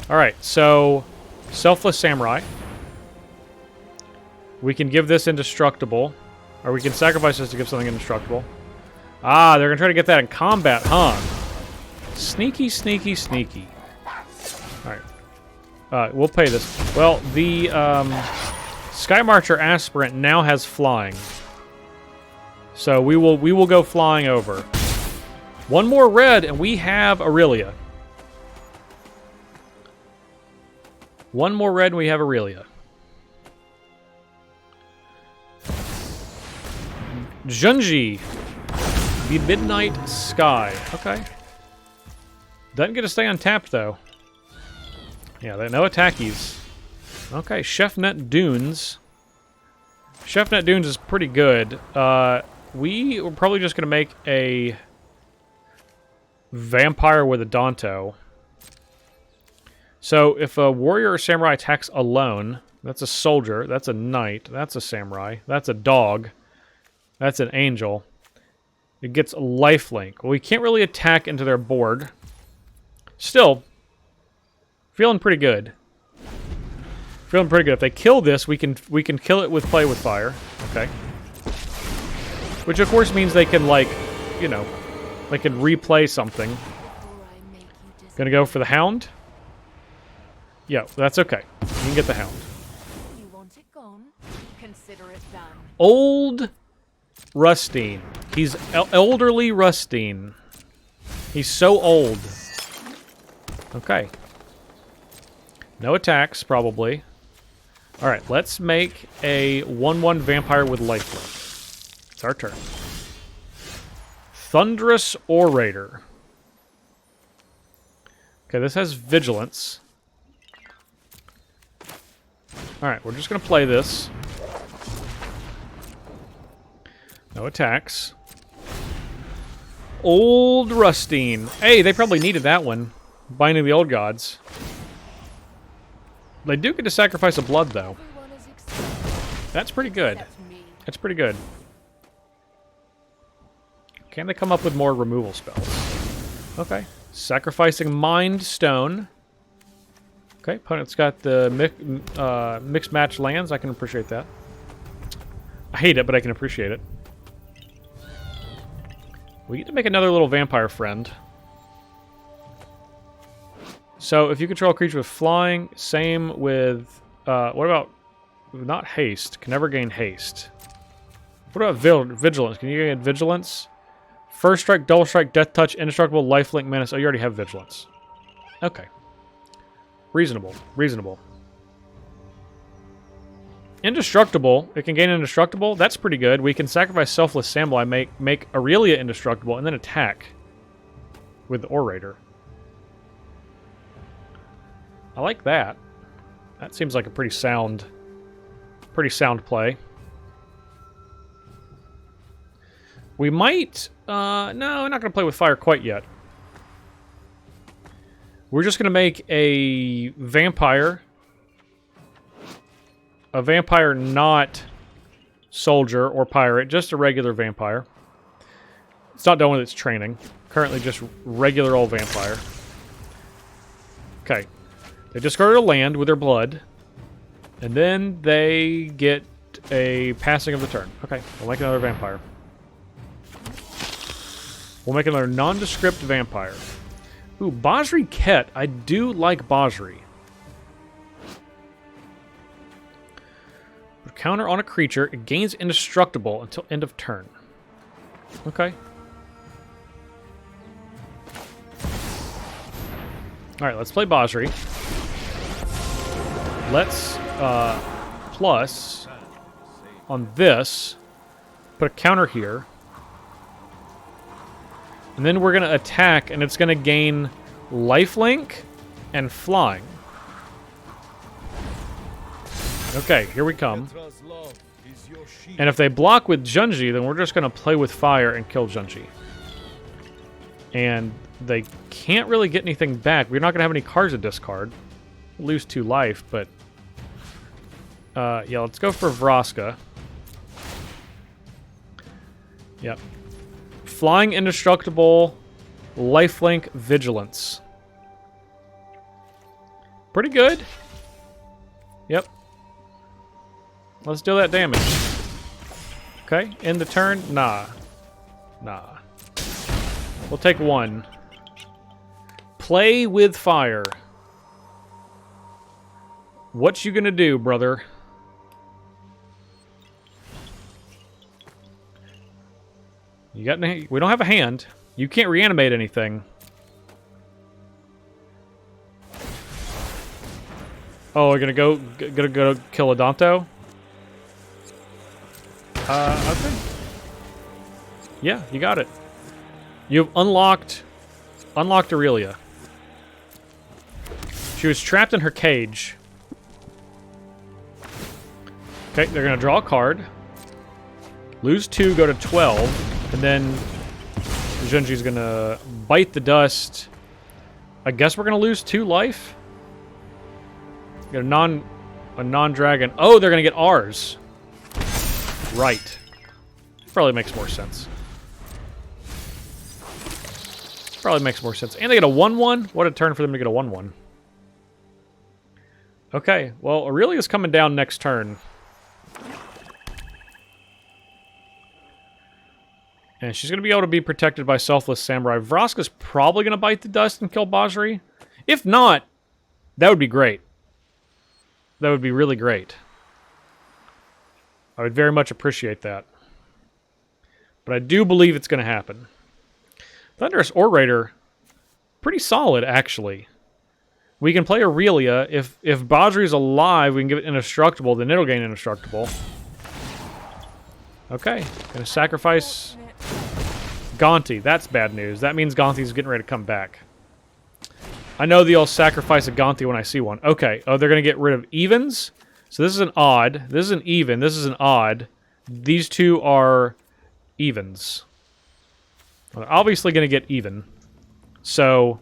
Alright, so Selfless Samurai. We can give this indestructible. Or we can sacrifice this to give something indestructible. Ah, they're going to try to get that in combat, huh? Sneaky, sneaky, sneaky. Alright. We'll pay this. Well, the Sky Marcher Aspirant now has flying. So we will go flying over. 1 more red, and we have Aurelia. 1 more red, and we have Aurelia. Junji. The Midnight Sky. Okay. Doesn't get to stay untapped, though. Yeah, no attackies. Okay, Chefnet Dunes. Chefnet Dunes is pretty good. We were probably just going to make a Vampire with a Danto. So if a warrior or samurai attacks alone, that's a soldier, that's a knight, that's a samurai, that's a dog, that's an angel. It gets a lifelink. Well, we can't really attack into their board. Still, feeling pretty good. Feeling pretty good. If they kill this, we can kill it with Play with Fire. Okay. Which of course means they can, like, you know, they can replay something. Gonna go for the Hound? Yeah, that's okay. You can get the Hound. You want it gone? Consider it done. Old Rustine. He's elderly Rustine. He's so old. Okay. No attacks, probably. Alright, let's make a 1/1 Vampire with lifelink. It's our turn. Thunderous Orator. Okay, this has Vigilance. Alright, we're just going to play this. No attacks. Old Rustine. Hey, they probably needed that one. Binding the Old Gods. They do get to sacrifice a blood, though. That's pretty good. That's pretty good. Can they come up with more removal spells? Okay. Sacrificing Mind Stone. Okay, opponent's got the mixed match lands. I can appreciate that. I hate it, but I can appreciate it. We get to make another little vampire friend. So, if you control a creature with flying, same with... what about... Not haste. Can never gain haste. What about vigilance? Can you gain vigilance? First strike, double strike, death touch, indestructible, lifelink, menace. Oh, you already have vigilance. Okay. Reasonable. Reasonable. Indestructible. It can gain indestructible. That's pretty good. We can sacrifice Selfless Samurai, make Aurelia indestructible, and then attack with the Orator. I like that. That seems like a pretty sound play. We might... no, we're not going to play with fire quite yet. We're just going to make a vampire. A vampire not soldier or pirate, just a regular vampire. It's not done with its training. Currently just regular old vampire. Okay. They discarded a land with their blood. And then they get a passing of the turn. Okay, we'll make another vampire. We'll make another nondescript vampire. Ooh, Basri Ket. I do like Basri. Put a counter on a creature. It gains indestructible until end of turn. Okay. Alright, let's play Basri. Let's, plus, on this, put a counter here. And then we're going to attack, and it's going to gain lifelink and flying. Okay, here we come. And if they block with Junji, then we're just going to play with fire and kill Junji. And they can't really get anything back. We're not going to have any cards to discard. We'll lose 2 life, but... yeah, let's go for Vraska. Yep. Flying indestructible, lifelink, vigilance. Pretty good. Yep. Let's deal that damage. Okay, end the turn. Nah. Nah. We'll take 1. Play with fire. What you gonna do, brother? You got? We don't have a hand. You can't reanimate anything. Oh, we're gonna go kill Adanto? Okay. Yeah, you got it. You've unlocked Aurelia. She was trapped in her cage. Okay, they're gonna draw a card. Lose 2, go to 12. And then Junji's gonna bite the dust. I guess we're gonna lose 2 life. Get a non-dragon. Oh, they're gonna get ours. Right. Probably makes more sense. Probably makes more sense. And they get a 1/1. What a turn for them to get a 1/1. Okay, well, Aurelia's coming down next turn. And she's going to be able to be protected by Selfless Samurai. Vraska's probably going to bite the dust and kill Basri. If not, that would be great. That would be really great. I would very much appreciate that. But I do believe it's going to happen. Thunderous Orator, pretty solid, actually. We can play Aurelia. If Basri's alive, we can give it indestructible, then it'll gain indestructible. Okay, gonna sacrifice Gonti. That's bad news. That means Gonti's getting ready to come back. I know they'll sacrifice a Gonti when I see one. Okay, oh, they're gonna get rid of evens? So this is an odd. This is an even. This is an odd. These 2 are evens. Well, they're obviously gonna get even. So...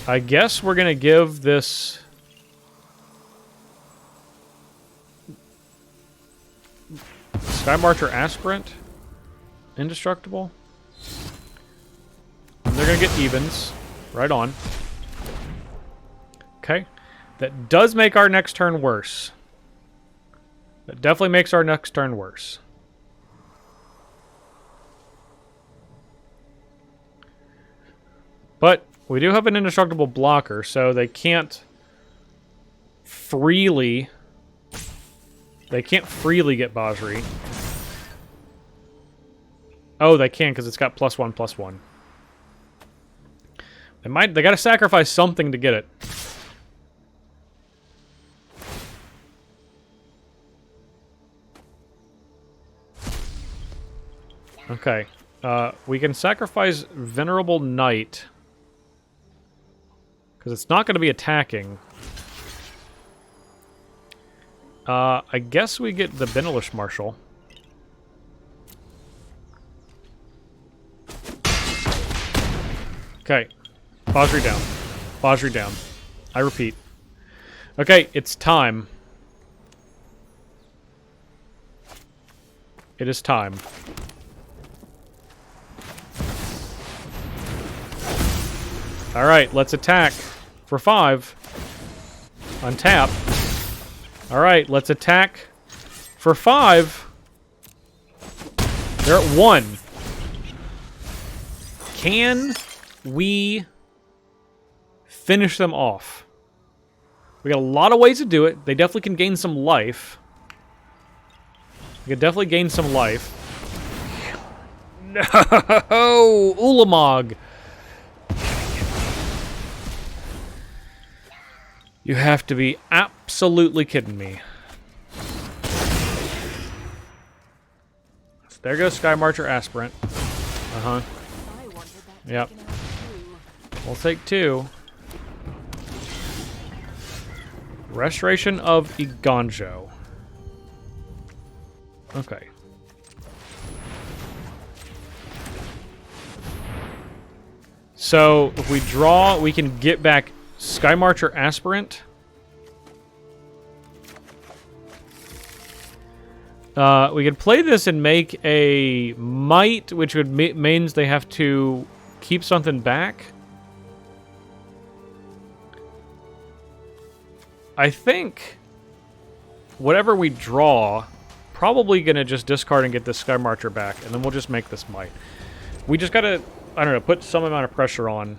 I guess we're gonna give this... Sky Marcher Aspirant indestructible. And they're going to get evens. Right on. Okay. That does make our next turn worse. That definitely makes our next turn worse. But we do have an indestructible blocker, so they can't freely... They can't freely get Basri. Oh, they can because it's got +1/+1. They gotta sacrifice something to get it. Okay. We can sacrifice Venerable Knight. Because it's not going to be attacking. I guess we get the Benelish Marshal. Okay. Bosri down. Bosri down. I repeat. Okay, it's time. It is time. Alright, let's attack. For 5. Untap. Alright, let's attack. For 5. They're at 1. Can we finish them off? We got a lot of ways to do it. They definitely can gain some life. We can definitely gain some life. No! Ulamog! You have to be absolutely kidding me. So there goes Sky Marcher Aspirant. Uh-huh. Yep. We'll take 2. Restoration of Iganjo. Okay. So, if we draw, we can get back Sky Marcher Aspirant. We could play this and make a Might, which would means they have to keep something back. I think whatever we draw, probably gonna just discard and get this Sky Marcher back, and then we'll just make this Might. We just gotta, I don't know, put some amount of pressure on.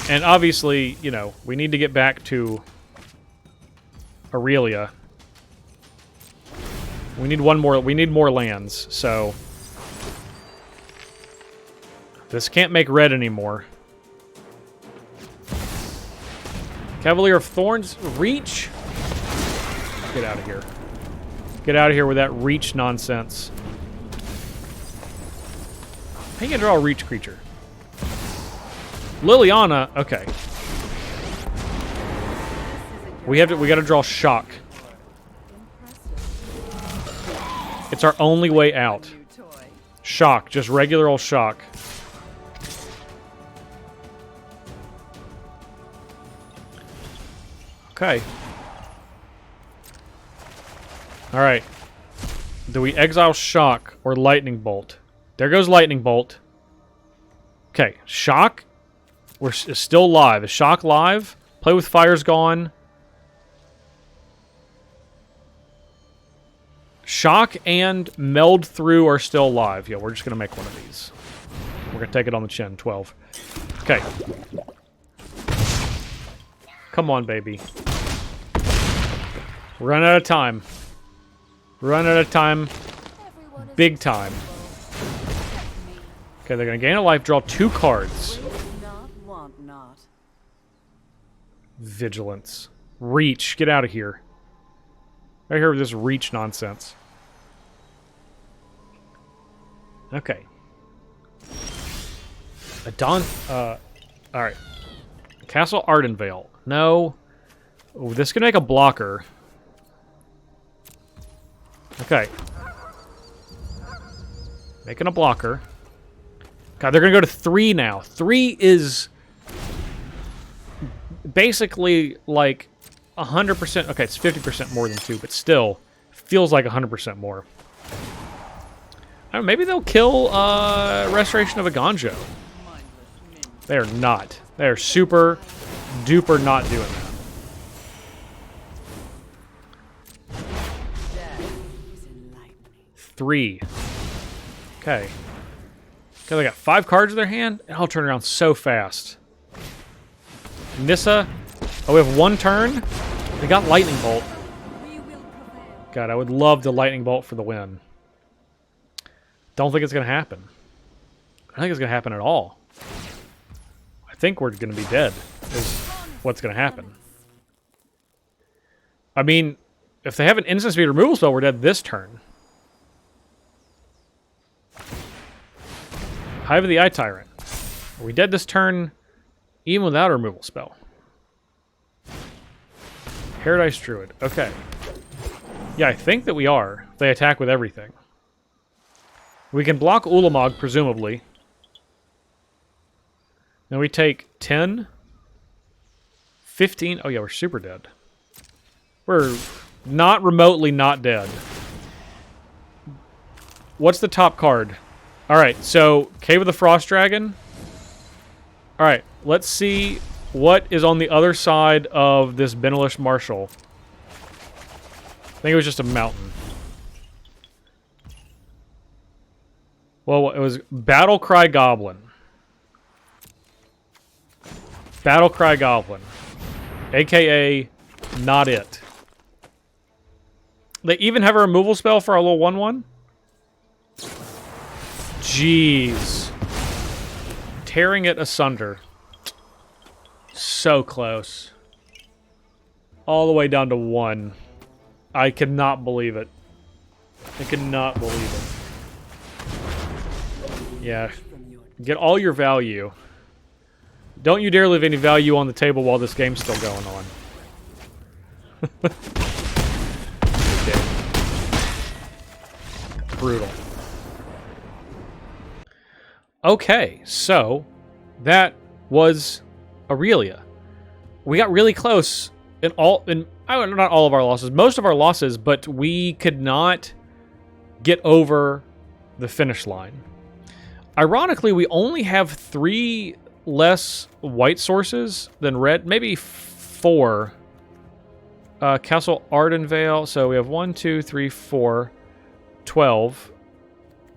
And obviously, you know, we need to get back to Aurelia. We need more lands, so this can't make red anymore. Cavalier of Thorns, reach. Get out of here. Get out of here with that reach nonsense. How you gonna draw a reach creature? Liliana, okay. We gotta draw shock. It's our only way out. Shock, just regular old shock. Okay. Alright. Do we exile shock or lightning bolt? There goes lightning bolt. Okay, shock. Is still live. Is shock live? Play with fire's gone. Shock and meld through are still live. Yeah, we're just gonna make one of these. We're gonna take it on the chin. 12. Okay. Come on, baby. We're running out of time. We're running out of time. Big time. Okay, they're gonna gain a life, draw 2 cards. Vigilance. Reach. Get out of here. Right here with this reach nonsense. Okay. Alright. Castle Ardenvale. No. Ooh, this can make a blocker. Okay. Making a blocker. God, they're gonna go to 3 now. 3 is basically like 100%. Okay, it's 50% more than 2, but still feels like 100% more. I don't know, maybe they'll kill Restoration of Iganjo. They are not. They are super duper not doing that. 3. Okay. Okay, they got 5 cards in their hand, and I'll turn around so fast. Nissa. Oh, we have 1 turn. They got Lightning Bolt. God, I would love the Lightning Bolt for the win. Don't think it's going to happen. I don't think it's going to happen at all. I think we're going to be dead, is what's going to happen. I mean, If they have an instant speed removal spell, we're dead this turn. Hive of the Eye Tyrant. Are we dead this turn even without a removal spell? Paradise Druid. Okay. Yeah, I think that we are. If they attack with everything. We can block Ulamog, presumably. Then we take 10, 15. Oh, yeah, we're super dead. We're not remotely not dead. What's the top card? All right, so Cave of the Frost Dragon. All right, let's see what is on the other side of this Benelish Marshal. I think it was just a mountain. Well, it was Battle Cry Goblin. Battle Cry Goblin. AKA not it. They even have a removal spell for our little 1/1? Jeez. Tearing it asunder. So close. All the way down to 1. I cannot believe it. I cannot believe it. Yeah. Get all your value. Don't you dare leave any value on the table while this game's still going on. Okay. Brutal. Okay, so that was Aurelia. We got really close in not all of our losses, most of our losses, but we could not get over the finish line. Ironically, we only have 3 less white sources than red, maybe 4. Castle Ardenvale, so we have 1, 2, 3, 4, 12,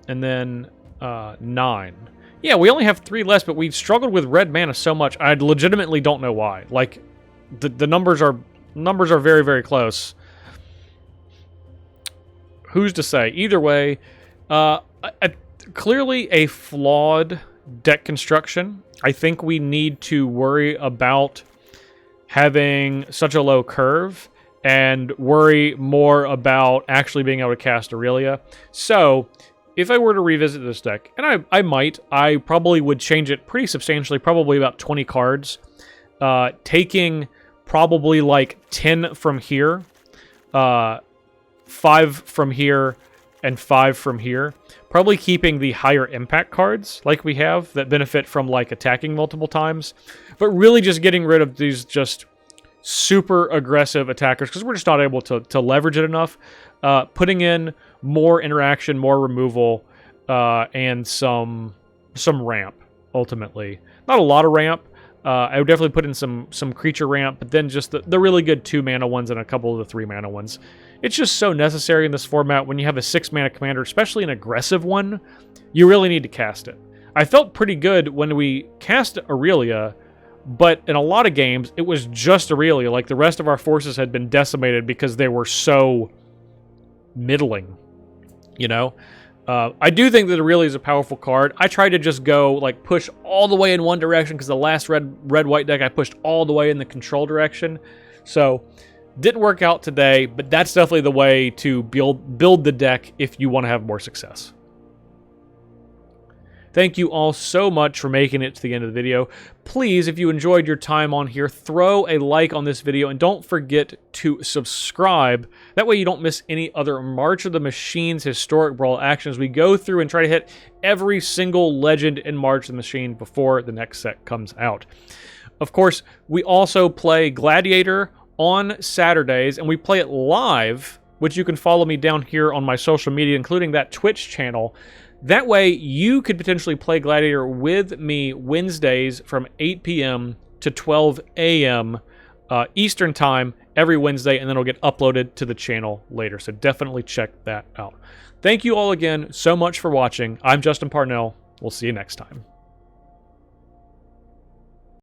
and then 9. Yeah, we only have 3 less, but we've struggled with red mana so much. I legitimately don't know why. Like, the numbers are very, very close. Who's to say? Either way, clearly a flawed deck construction. I think we need to worry about having such a low curve and worry more about actually being able to cast Aurelia. So, if I were to revisit this deck, and I might, I probably would change it pretty substantially, probably about 20 cards, taking probably like 10 from here, 5 from here, and 5 from here. Probably keeping the higher impact cards like we have that benefit from like attacking multiple times, but really just getting rid of these just super aggressive attackers because we're just not able to leverage it enough. Putting in more interaction, more removal, and some ramp, ultimately. Not a lot of ramp. I would definitely put in some creature ramp, but then just the really good 2-mana ones and a couple of the 3-mana ones. It's just so necessary in this format when you have a 6-mana commander, especially an aggressive one. You really need to cast it. I felt pretty good when we cast Aurelia, but in a lot of games, it was just Aurelia. Like, the rest of our forces had been decimated because they were so middling, you know? I do think that Aurelia is a powerful card. I tried to just go, like, push all the way in one direction because the last red-white deck I pushed all the way in the control direction. So, didn't work out today, but that's definitely the way to build the deck if you want to have more success. Thank you all so much for making it to the end of the video. Please, if you enjoyed your time on here, throw a like on this video, and don't forget to subscribe. That way you don't miss any other March of the Machines Historic Brawl actions. We go through and try to hit every single legend in March of the Machine before the next set comes out. Of course, we also play Gladiator on Saturdays, and we play it live, which you can follow me down here on my social media, including that Twitch channel. That way, you could potentially play Gladiator with me Wednesdays from 8 p.m. to 12 a.m. Eastern Time every Wednesday, and then it'll get uploaded to the channel later. So definitely check that out. Thank you all again so much for watching. I'm Justin Parnell. We'll see you next time.